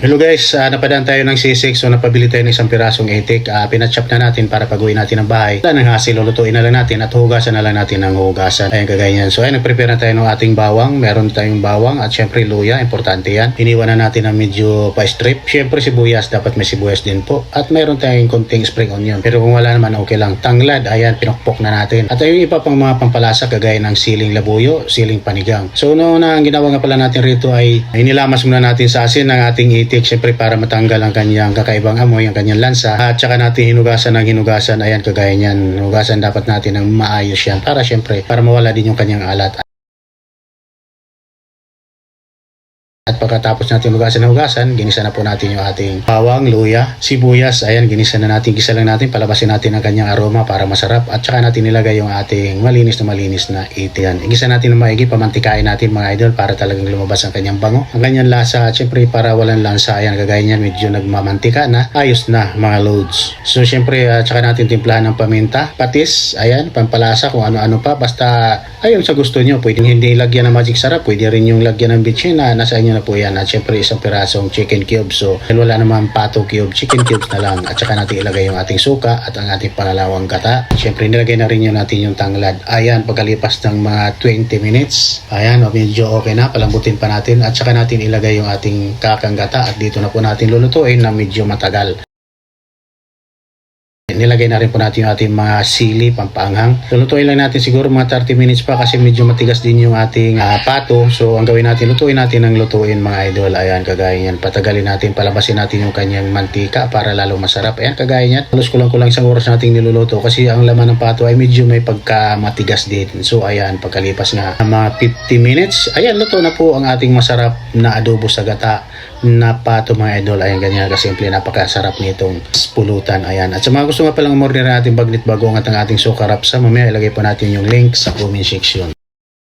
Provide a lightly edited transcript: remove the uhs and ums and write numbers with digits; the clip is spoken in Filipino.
Hello guys, napadaan tayo ng C6, so napabili tayo ng isang pirasong itik. Pinachop na natin para pag-uwi natin ng bahay. Wala nang hassle, lulutuin na lang natin at hugasan na lang natin ng hugasan. Ayan, kagaya yan. So ayan, nag-prepare na tayo ng ating bawang. Meron tayong bawang at syempre luya, importante yan. Iniwan na natin na medyo pa-strip. Syempre sibuyas, dapat may sibuyas din po. At meron tayong konting spring onion. Pero kung wala naman, okay lang. Tanglad, ayan, pinokpok na natin. At ayun iba pang mga pampalasa kagaya ng siling labuyo, siling panigang. So una ang ginawa nga pala natin rito ay inilamas muna natin sa asin ng ating itik. Siyempre para matanggal ang kanyang kakaibang amoy, ang kanyang lansa, at saka natin hinugasan ng hinugasan. Ayan, kagaya niyan, hugasan dapat natin ng maayos yan para siyempre para mawala din yung kanyang alat. At pagkatapos natin hugasan, ginisa na po natin yung ating bawang, luya, sibuyas. Ayan, ginisa na natin, gisa lang natin, palabasin natin ang kanyang aroma para masarap. At saka natin nilagay yung ating malinis na itik. Yan, igisa natin ng maigi, pamantikain natin mga idol para talagang lumabas ang kanyang bango, ang kanyang lasa. At syempre para walang lansa, ayan, kagaya niyan, medyo nagmamantika na, ayos na mga loads. So syempre, saka natin timplahan ng paminta, patis, ayan, pampalasa, kung ano-ano pa. Basta, ayun sa gusto nyo, pwedeng hindi lagyan ng magic sarap, pwede rin yung lagyan ng bitchin na nasa inyo na po yan. At syempre isang pirasong chicken cube. So wala naman pato cube, chicken cubes na lang. At saka natin ilagay yung ating suka at ang ating pangalawang gata. Syempre nilagay na rin yun natin yung tanglad. Ayan, pagkalipas ng mga 20 minutes, ayan, medyo okay na, palambutin pa natin. At saka natin ilagay yung ating kakang gata at dito na po natin lulutuin na medyo matagal. Nilagay na rin po natin yung ating mga sili, pampaanghang. Lulutuin lang natin siguro mga 30 minutes pa kasi medyo matigas din yung ating pato. So ang gawin natin, lutuin natin ng lutuin mga idol. Ayan, kagaya yan. Patagalin natin, palabasin natin yung kanyang mantika para lalo masarap. Ayan, kagaya yan. Halos kulang isang oras nating niluluto kasi ang laman ng pato ay medyo may pagka matigas din. So ayan, pagkalipas nga mga 50 minutes, ayan, luto na po ang ating masarap na adobo sa gata na pato mga idol. Ayan, ganyan kasimple, napakasarap nitong pulutan. Ayan, at sa mga gusto nga palang umorder natin bagnet bago ang ating suka rapsa, mamaya ilagay po natin yung link sa comment section.